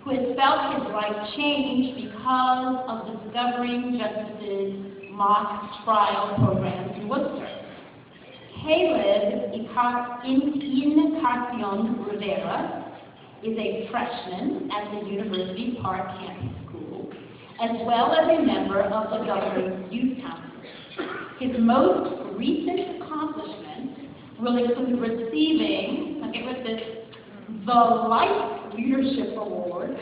who has felt his life change because of Discovering Justice's mock trial programs in Worcester. Caleb Encarnacion Rivera is a freshman at the University Park Campus School, as well as a member of the Governor's Youth Council. His most recent accomplishment will include receiving, now get with this, the Life Leadership Award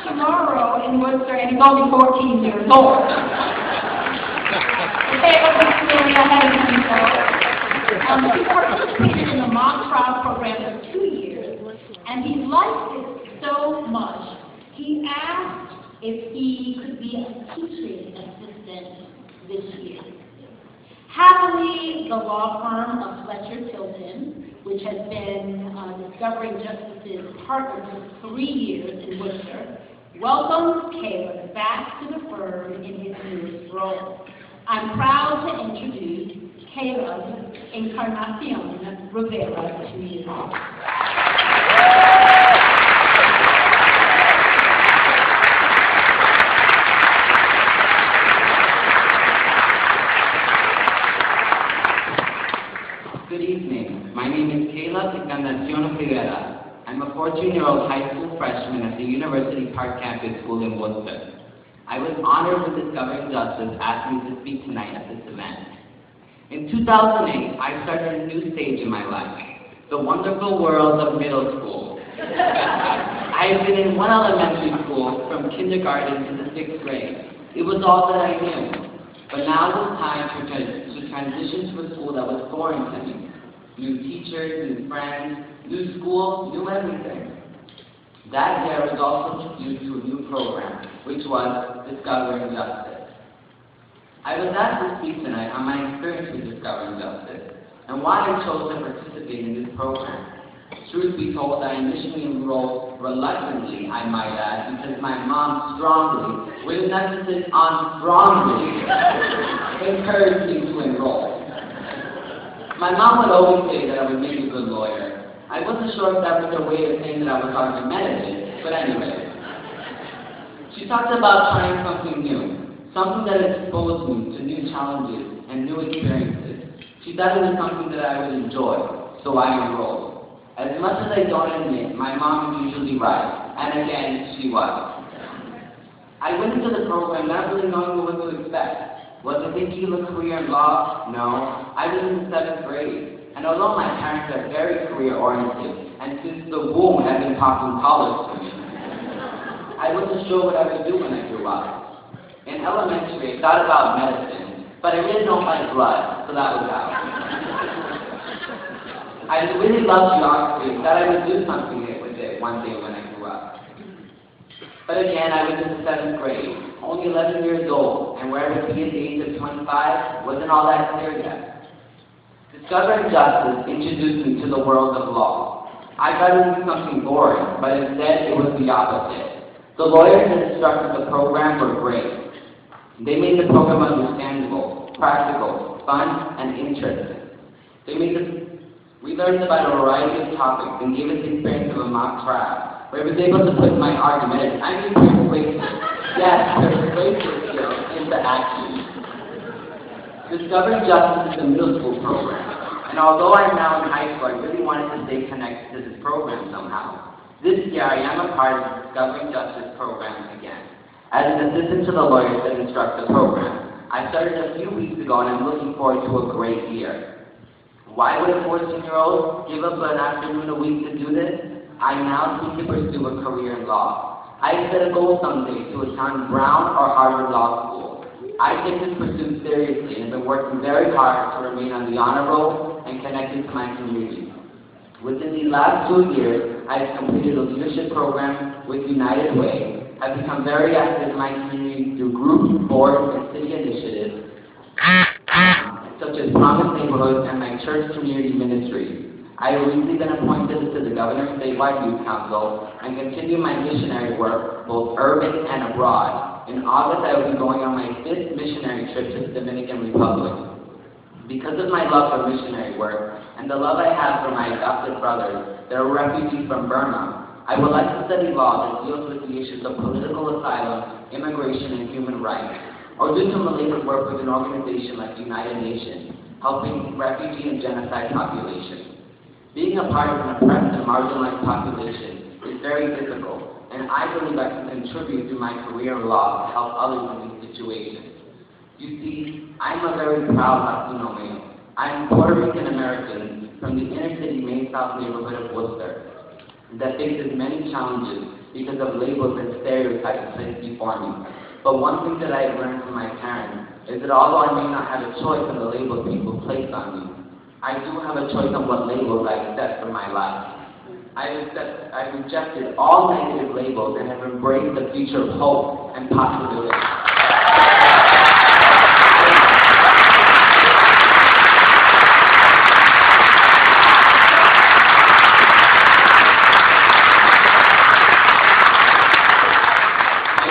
tomorrow in Worcester, and he's only 14 years old. Caleb is clearly ahead of himself. He participated in the mock trial program for 2 years, and he liked it so much, he asked if he could be a teaching assistant this year. Happily, the law firm of Fletcher Tilton, which has been Discovering Justice's partner for 3 years in Worcester, welcomes Caleb back to the firm in his newest role. I'm proud to introduce Caleb Encarnacion Rivera to you. Good evening. My name is Caleb Encarnacion Rivera. I'm a 14-year-old high school freshman at the University Park Campus School in Worcester. I was honored when Discovering Justice asked me to speak tonight at this event. In 2008, I started a new stage in my life, the wonderful world of middle school. I had been in one elementary school from kindergarten to the 6th grade. It was all that I knew. But now it was time to transition to a school that was foreign to me. New teachers, new friends, new school, new everything. That year I was also introduced to a new program, which was Discovering Justice. I was asked to speak tonight on my experience with Discovering Justice and why I chose to participate in this program. Truth be told, I initially enrolled reluctantly, I might add, because my mom strongly, with an emphasis on strongly, encouraged me to enroll. My mom would always say that I would make a good lawyer. I wasn't sure if that was her way of saying that I was argumentative, but anyway. She talked about trying something new. Something that exposed me to new challenges and new experiences. She thought it was something that I would enjoy, so I enrolled. As much as I don't admit, my mom is usually right, and again, she was. I went into the program not really knowing what to expect. Was I thinking of a career in law? No. I was in the 7th grade, and although my parents are very career-oriented, and since the womb had been talking college to me, I wasn't sure what I would do when I grew up. In elementary, I thought about medicine, but I didn't know my blood, so that was out. I really loved geography, thought I would do something with it one day when I grew up. But again, I was in the 7th grade, only 11 years old, and where I would be at the age of 25 wasn't all that clear yet. Discovering Justice introduced me to the world of law. I thought it would be something boring, but instead it was the opposite. The lawyers that instructed the program were great. They made the program understandable, practical, fun, and interesting. We learned about a variety of topics and gave us the experience of a mock trial, where I was able to put my argument, persuasive skills into action. Discovering Justice is a middle school program, and although I'm now in high school, I really wanted to stay connected to this program somehow. This year, I am a part of the Discovering Justice program again. As an assistant to the lawyers that instruct the program, I started a few weeks ago and I'm looking forward to a great year. Why would a 14-year-old give up an afternoon a week to do this? I now seek to pursue a career in law. I set a goal someday to attend Brown or Harvard Law School. I take this pursuit seriously and have been working very hard to remain on the honor roll and connected to my community. Within these last 2 years, I have completed a leadership program with United Way. I've become very active in my community through groups, boards, and city initiatives, such as Promise Neighborhoods and my church community ministry. I have recently been appointed to the Governor's Statewide Youth Council and continue my missionary work, both urban and abroad. In August, I will be going on my 5th missionary trip to the Dominican Republic. Because of my love for missionary work and the love I have for my adopted brothers that are refugees from Burma, I would like to study law that deals with the issues of political asylum, immigration, and human rights, or do some related work with an organization like the United Nations, helping refugee and genocide populations. Being a part of an oppressed and marginalized population is very difficult, and I believe I can contribute through my career in law to help others in these situations. You see, I'm a very proud Latino male. I'm Puerto Rican American from the inner city Main South neighborhood of Worcester that faces many challenges because of labels and stereotypes placed before me. But one thing that I have learned from my parents is that although I may not have a choice in the labels people place on me, I do have a choice on what labels I accept for my life. I've rejected all negative labels and have embraced the future of hope and possibility.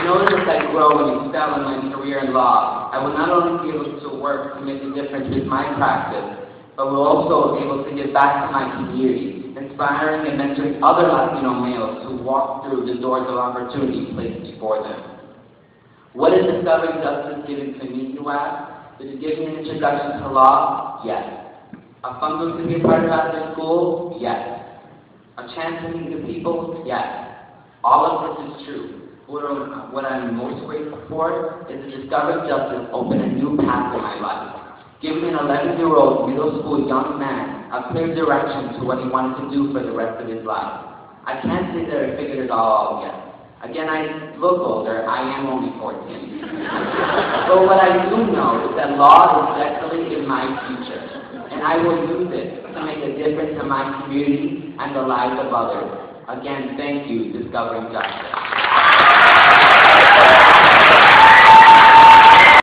As I grow and excel in my career in law, I will not only be able to work to make a difference with my practice, but will also be able to give back to my community, inspiring and mentoring other Latino males who walk through the doors of opportunity placed before them. What is Discovering Justice given to me, you ask? Did it give me an introduction to law? Yes. A funding to be a part of after school? Yes. A chance to meet new people? Yes. All of this is true. What I'm most grateful for is that Discovering Justice opened a new path in my life, giving an 11-year-old middle school young man a clear direction to what he wanted to do for the rest of his life. I can't say that I figured it all out yet. Again, I look older, I am only 14. But what I do know is that law is definitely in my future, and I will use it to make a difference in my community and the lives of others. Again, thank you, Discovering Justice.